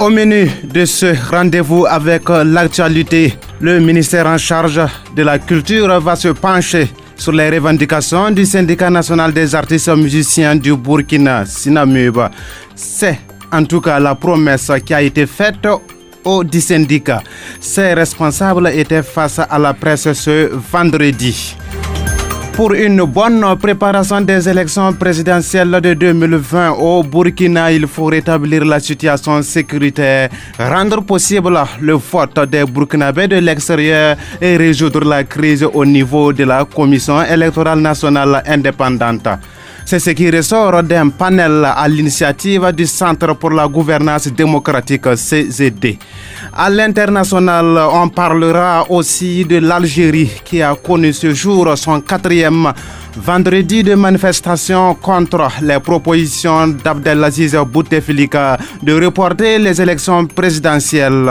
Au menu de ce rendez-vous avec l'actualité, le ministère en charge de la culture va se pencher sur les revendications du syndicat national des artistes musiciens du Burkina, SINAMUB. C'est en tout cas la promesse qui a été faite au syndicat. Ces responsables étaient face à la presse ce vendredi. Pour une bonne préparation des élections présidentielles de 2020 au Burkina, il faut rétablir la situation sécuritaire, rendre possible le vote des Burkinabés de l'extérieur et résoudre la crise au niveau de la Commission électorale nationale indépendante. C'est ce qui ressort d'un panel à l'initiative du Centre pour la gouvernance démocratique CZD. À l'international, on parlera aussi de l'Algérie qui a connu ce jour son 4e vendredi de manifestation contre les propositions d'Abdelaziz Bouteflika de reporter les élections présidentielles,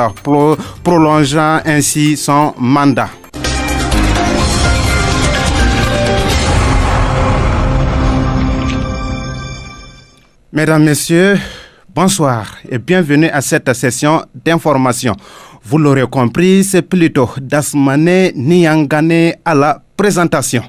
prolongeant ainsi son mandat. Mesdames, Messieurs, bonsoir et bienvenue à cette session d'information. Vous l'aurez compris, c'est plutôt Dasmane Niangane à la présentation.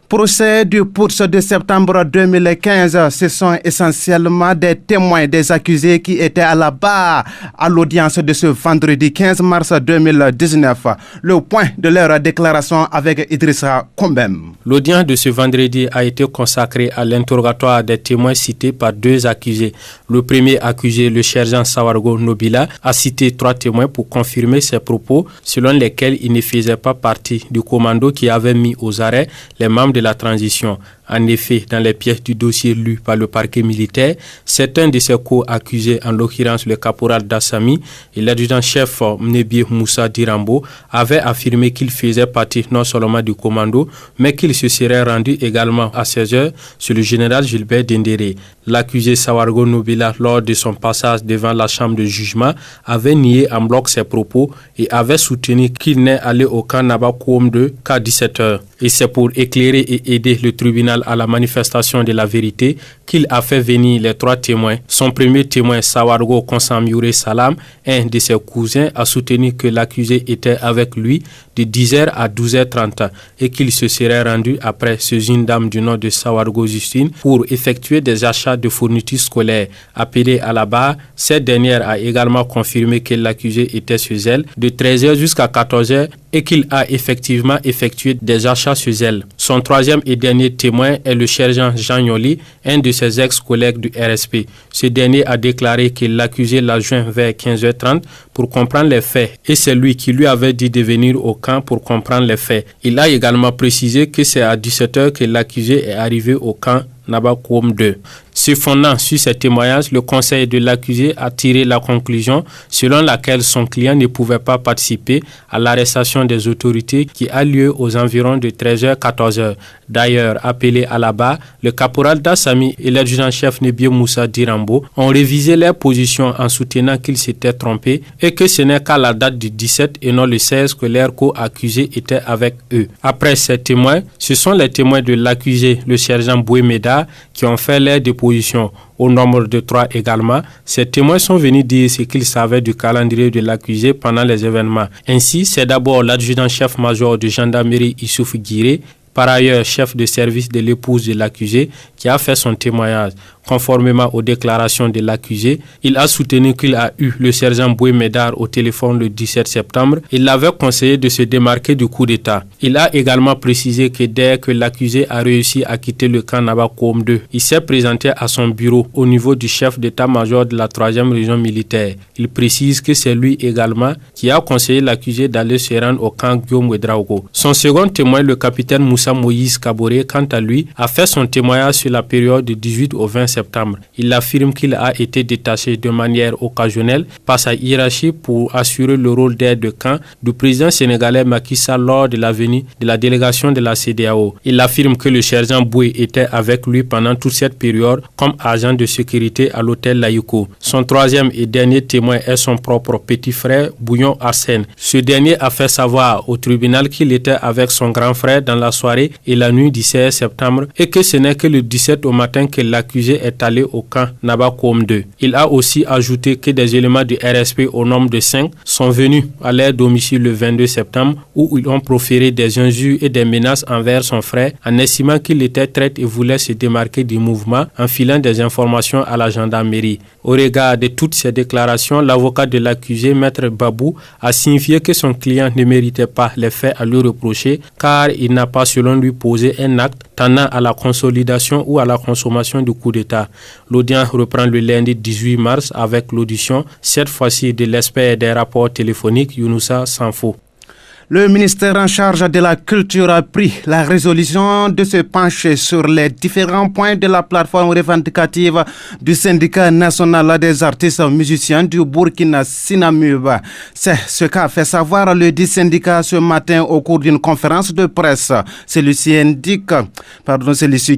Procès du putsch de septembre 2015, ce sont essentiellement des témoins des accusés qui étaient à la barre à l'audience de ce vendredi 15 mars 2019. Le point de leur déclaration avec Idrissa Kombem. L'audience de ce vendredi a été consacrée à l'interrogatoire des témoins cités par 2 accusés. Le premier accusé, le sergent Sawargo Nobila, a cité 3 témoins pour confirmer ses propos selon lesquels il ne faisait pas partie du commando qui avait mis aux arrêts les membres de la transition. En effet, dans les pièces du dossier lues par le parquet militaire, certains de ses co-accusés, en l'occurrence le caporal Dassami et l'adjudant-chef Mnebi Moussa Dirambo, avaient affirmé qu'ils faisaient partie non seulement du commando, mais qu'ils se seraient rendus également à 16h sur le général Gilbert Dendéré. L'accusé Sawargo Nobila, lors de son passage devant la chambre de jugement, avait nié en bloc ses propos et avait soutenu qu'il n'est allé au camp Nabakoum 2 qu'à 17h. Et c'est pour éclairer et aider le tribunal à la manifestation de la vérité qu'il a fait venir les 3 témoins. Son premier témoin, Sawargo Konsamyoure Salam, un de ses cousins, a soutenu que l'accusé était avec lui de 10h à 12h30 et qu'il se serait rendu après chez une dame du nom de Sawargo Justine pour effectuer des achats de fournitures scolaires. Appelée à la barre, cette dernière a également confirmé que l'accusé était chez elle de 13h jusqu'à 14h et qu'il a effectivement effectué des achats chez elle. Son 3e et dernier témoin est le sergent Jean Yoli, un de ses ex-collègues du RSP. Ce dernier a déclaré que l'accusé l'a joint vers 15h30 pour comprendre les faits et c'est lui qui lui avait dit de venir au camp pour comprendre les faits. Il a également précisé que c'est à 17h que l'accusé est arrivé au camp Nabakoum 2. Se fondant sur ces témoignages, le conseil de l'accusé a tiré la conclusion selon laquelle son client ne pouvait pas participer à l'arrestation des autorités qui a lieu aux environs de 13h-14h. D'ailleurs, appelé à la barre, le caporal Dassami et l'adjudant-chef Nebi Moussa Dirambo ont révisé leur position en soutenant qu'ils s'étaient trompés et que ce n'est qu'à la date du 17 et non le 16 que leurs co-accusés étaient avec eux. Après ces témoins, ce sont les témoins de l'accusé, le sergent Bouémeda, qui ont fait leur déposition. Au nombre de 3 également, ces témoins sont venus dire ce qu'ils savaient du calendrier de l'accusé pendant les événements. Ainsi, c'est d'abord l'adjudant-chef-major de gendarmerie Issouf Guiré, par ailleurs chef de service de l'épouse de l'accusé, qui a fait son témoignage. Conformément aux déclarations de l'accusé, il a soutenu qu'il a eu le sergent Boué Médard au téléphone le 17 septembre. Il l'avait conseillé de se démarquer du coup d'État. Il a également précisé que dès que l'accusé a réussi à quitter le camp Nabakoum 2, il s'est présenté à son bureau au niveau du chef d'état-major de la 3e région militaire. Il précise que c'est lui également qui a conseillé l'accusé d'aller se rendre au camp Guillaume Ouedraogo. Son second témoin, le capitaine Moussa Moïse Kaboré, quant à lui, a fait son témoignage sur la période du 18 au 20 septembre. Il affirme qu'il a été détaché de manière occasionnelle par sa hiérarchie pour assurer le rôle d'aide de camp du président sénégalais Macky Sall lors de la venue de la délégation de la CEDEAO. Il affirme que le sergent Boué était avec lui pendant toute cette période comme agent de sécurité à l'hôtel Layuko. Son troisième et dernier témoin est son propre petit frère Bouillon Arsène. Ce dernier a fait savoir au tribunal qu'il était avec son grand frère dans la soirée et la nuit du 16 septembre et que ce n'est que le 17 au matin que l'accusé est allé au camp Nabakoum 2. Il a aussi ajouté que des éléments du RSP au nombre de 5 sont venus à leur domicile le 22 septembre où ils ont proféré des injures et des menaces envers son frère en estimant qu'il était traître et voulait se démarquer du mouvement en filant des informations à la gendarmerie. Au regard de toutes ces déclarations, l'avocat de l'accusé, Maître Babou, a signifié que son client ne méritait pas les faits à lui reprocher car il n'a pas selon lui posé un acte tendant à la consolidation ou à la consommation du coup d'État. L'audience reprend le lundi 18 mars avec l'audition, cette fois-ci de l'expert des rapports téléphoniques Younoussa Sanfo. Le ministère en charge de la culture a pris la résolution de se pencher sur les différents points de la plateforme revendicative du syndicat national des artistes musiciens du Burkina Sinamub. C'est ce qu'a fait savoir le dit syndicat ce matin au cours d'une conférence de presse. Celui-ci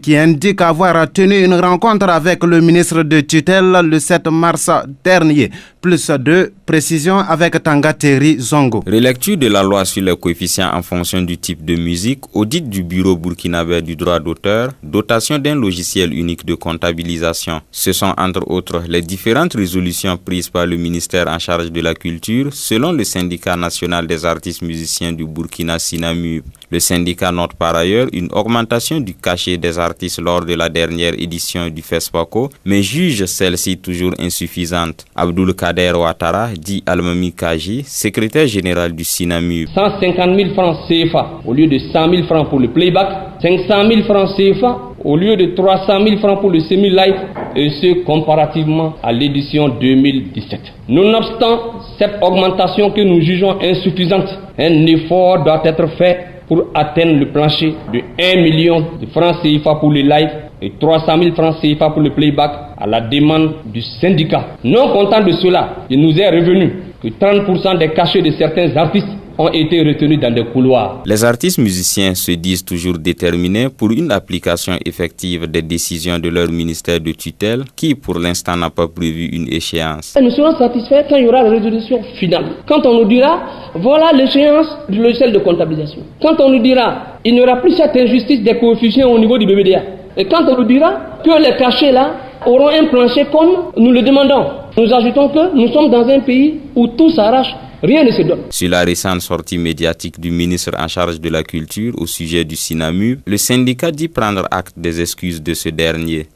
qui indique avoir tenu une rencontre avec le ministre de tutelle le 7 mars dernier. Plus de précisions avec Tangateri Zongo. Relecture de la loi sur les coefficients en fonction du type de musique, audit du bureau burkinabé du droit d'auteur, dotation d'un logiciel unique de comptabilisation. Ce sont entre autres les différentes résolutions prises par le ministère en charge de la culture selon le syndicat national des artistes musiciens du Burkina Sinamub. Le syndicat note par ailleurs une augmentation du cachet des artistes lors de la dernière édition du FESPACO, mais juge celle-ci toujours insuffisante. Abdul Kader Ouattara dit Almami Kaji, secrétaire général du Sinamub. 150 000 francs CFA au lieu de 100 000 francs pour le playback, 500 000 francs CFA au lieu de 300 000 francs pour le semi-live, et ce comparativement à l'édition 2017. Nonobstant cette augmentation que nous jugeons insuffisante, un effort doit être fait pour atteindre le plancher de 1 million de francs CFA pour le live et 300 000 francs CFA pour le playback à la demande du syndicat. Non content de cela, il nous est revenu que 30% des cachets de certains artistes ont été retenus dans des couloirs. Les artistes musiciens se disent toujours déterminés pour une application effective des décisions de leur ministère de tutelle qui pour l'instant n'a pas prévu une échéance. Nous serons satisfaits quand il y aura la résolution finale. Quand on nous dira, voilà l'échéance du logiciel de comptabilisation. Quand on nous dira, il n'y aura plus cette injustice des coefficients au niveau du BBDA. Et quand on nous dira que les cachets là auront un plancher comme nous le demandons. Nous ajoutons que nous sommes dans un pays où tout s'arrache. Rien ne se donne. Sur la récente sortie médiatique du ministre en charge de la culture au sujet du Sinamub, le syndicat dit prendre acte des excuses de ce dernier.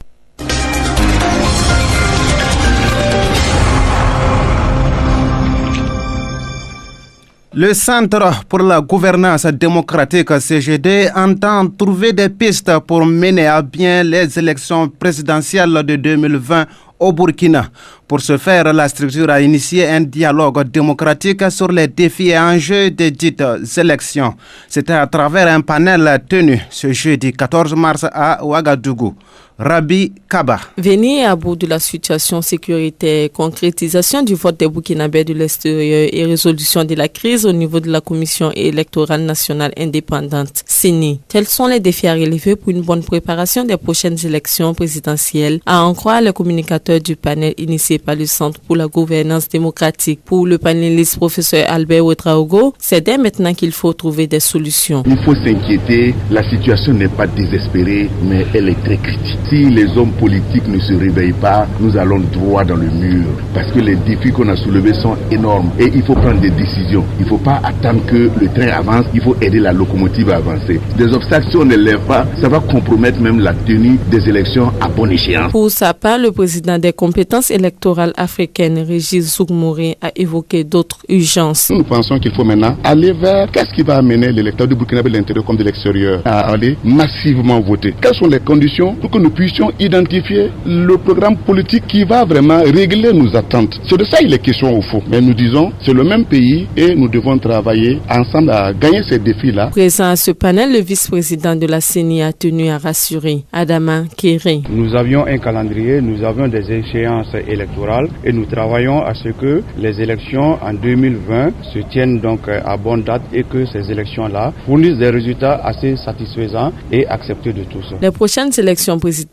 Le Centre pour la gouvernance démocratique CGD entend trouver des pistes pour mener à bien les élections présidentielles de 2020 au Burkina. Pour ce faire, la structure a initié un dialogue démocratique sur les défis et enjeux des dites élections. C'était à travers un panel tenu ce jeudi 14 mars à Ouagadougou. Rabi Kaba. Venir à bout de la situation sécuritaire, concrétisation du vote des Burkinabés de l'extérieur et résolution de la crise au niveau de la Commission électorale nationale indépendante, CENI. Tels sont les défis à relever pour une bonne préparation des prochaines élections présidentielles, à en croire les communicateurs du panel initié par le Centre pour la gouvernance démocratique. Pour le panéliste professeur Albert Ouedraogo, c'est dès maintenant qu'il faut trouver des solutions. Il faut s'inquiéter, la situation n'est pas désespérée, mais elle est très critique. Si les hommes politiques ne se réveillent pas, nous allons droit dans le mur. Parce que les défis qu'on a soulevés sont énormes. Et il faut prendre des décisions. Il ne faut pas attendre que le train avance. Il faut aider la locomotive à avancer. Des obstacles, si on ne lève pas, ça va compromettre même la tenue des élections à bonne échéance. Pour sa part, le président des compétences électorales africaines, Régis Zougmouré, a évoqué d'autres urgences. Nous pensons qu'il faut maintenant aller vers qu'est-ce qui va amener l'électeur du Burkinabé de l'intérieur comme de l'extérieur à aller massivement voter. Quelles sont les conditions pour que nous puissions identifier le programme politique qui va vraiment régler nos attentes. C'est de ça il est question au fond. Mais nous disons, c'est le même pays et nous devons travailler ensemble à gagner ces défis-là. Présent à ce panel, le vice-président de la CENI a tenu à rassurer Adama Kéré. Nous avions un calendrier, nous avions des échéances électorales et nous travaillons à ce que les élections en 2020 se tiennent donc à bonne date et que ces élections-là fournissent des résultats assez satisfaisants et acceptés de tous. Les prochaines élections présidentielles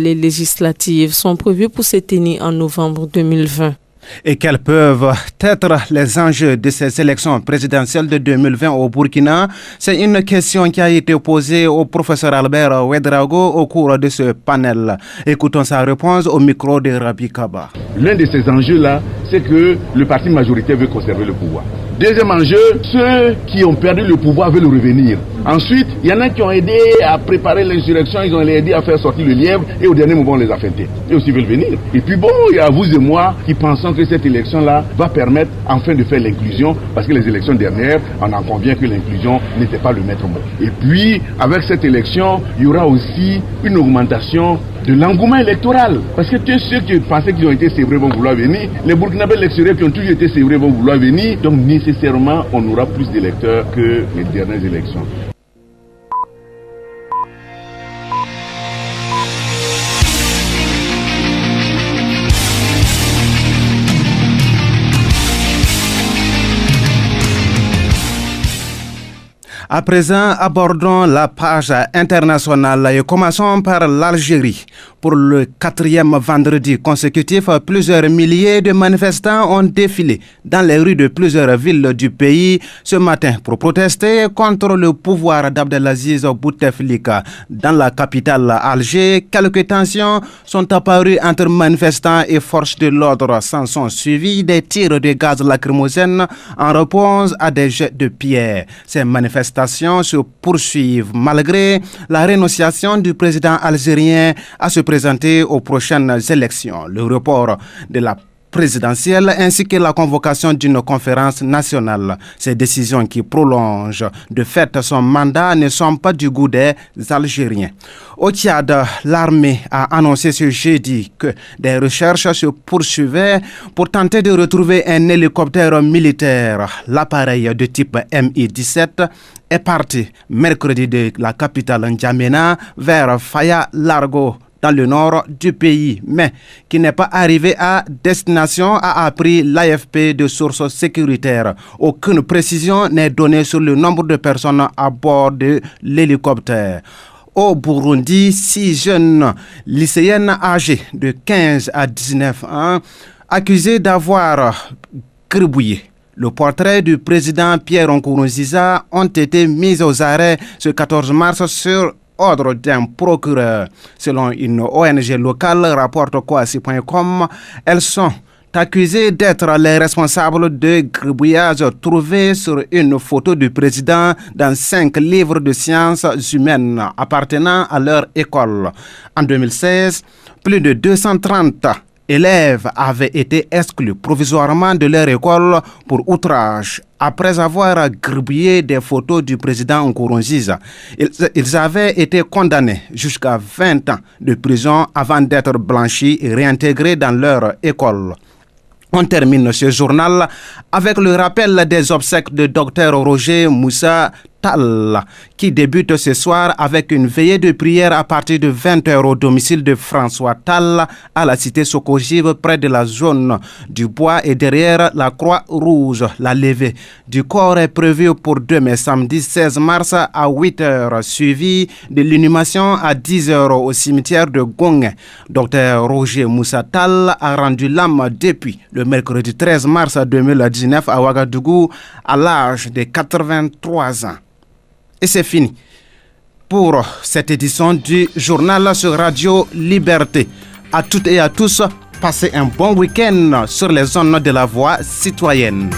et législatives sont prévues pour se tenir en novembre 2020. Et quels peuvent être les enjeux de ces élections présidentielles de 2020 au Burkina? C'est une question qui a été posée au professeur Albert Ouedraogo au cours de ce panel. Écoutons sa réponse au micro de Rabi Kaba. L'un de ces enjeux-là, c'est que le parti majoritaire veut conserver le pouvoir. Deuxième enjeu, ceux qui ont perdu le pouvoir veulent revenir. Ensuite, il y en a qui ont aidé à préparer l'insurrection, ils ont aidé à faire sortir le lièvre et au dernier moment on les a feintés. Ils aussi veulent venir. Et puis bon, il y a vous et moi qui pensons que cette élection-là va permettre enfin de faire l'inclusion, parce que les élections dernières, on en convient que l'inclusion n'était pas le maître mot. Et puis, avec cette élection, il y aura aussi une augmentation de l'engouement électoral. Parce que tous ceux qui pensaient qu'ils ont été sévrés vont vouloir venir. Les Burkinabés l'extérieur qui ont toujours été sévrés vont vouloir venir. Donc nécessairement, on aura plus d'électeurs que les dernières élections. À présent, abordons la page internationale et commençons par l'Algérie. Pour le 4e vendredi consécutif, plusieurs milliers de manifestants ont défilé dans les rues de plusieurs villes du pays ce matin pour protester contre le pouvoir d'Abdelaziz Bouteflika. Dans la capitale Alger, quelques tensions sont apparues entre manifestants et forces de l'ordre. S'en sont suivis des tirs de gaz lacrymogène en réponse à des jets de pierre. Ces manifestations se poursuivent malgré la renonciation du président algérien à se présenter aux prochaines élections. Le report de la présidentielle ainsi que la convocation d'une conférence nationale. Ces décisions qui prolongent de fait son mandat ne sont pas du goût des Algériens. Au Tchad, l'armée a annoncé ce jeudi que des recherches se poursuivaient pour tenter de retrouver un hélicoptère militaire. L'appareil de type Mi-17 est parti mercredi de la capitale N'Djamena vers Faya Largo, dans le nord du pays, mais qui n'est pas arrivé à destination, a appris l'AFP de sources sécuritaires. Aucune précision n'est donnée sur le nombre de personnes à bord de l'hélicoptère. Au Burundi, 6 jeunes lycéennes âgées de 15 à 19 ans, accusées d'avoir gribouillé le portrait du président Pierre Nkurunziza, ont été mis aux arrêts ce 14 mars sur ordre d'un procureur. Selon une ONG locale, rapporte Kwasi.com, elles sont accusées d'être les responsables de gribouillages trouvés sur une photo du président dans 5 livres de sciences humaines appartenant à leur école. En 2016, plus de 230 élèves avaient été exclus provisoirement de leur école pour outrage après avoir gribouillé des photos du président Nkurunziza. Ils avaient été condamnés jusqu'à 20 ans de prison avant d'être blanchis et réintégrés dans leur école. On termine ce journal avec le rappel des obsèques de Dr Roger Moussa Tall, qui débute ce soir avec une veillée de prière à partir de 20h au domicile de François Tall à la cité Sokojive, près de la zone du bois et derrière la Croix-Rouge. La levée du corps est prévue pour demain samedi 16 mars à 8h, suivi de l'inhumation à 10h au cimetière de Gong. Dr Roger Moussa Tall a rendu l'âme depuis le mercredi 13 mars 2019 à Ouagadougou à l'âge de 83 ans. Et c'est fini pour cette édition du journal sur Radio Liberté. À toutes et à tous, passez un bon week-end sur les zones de la voix citoyenne.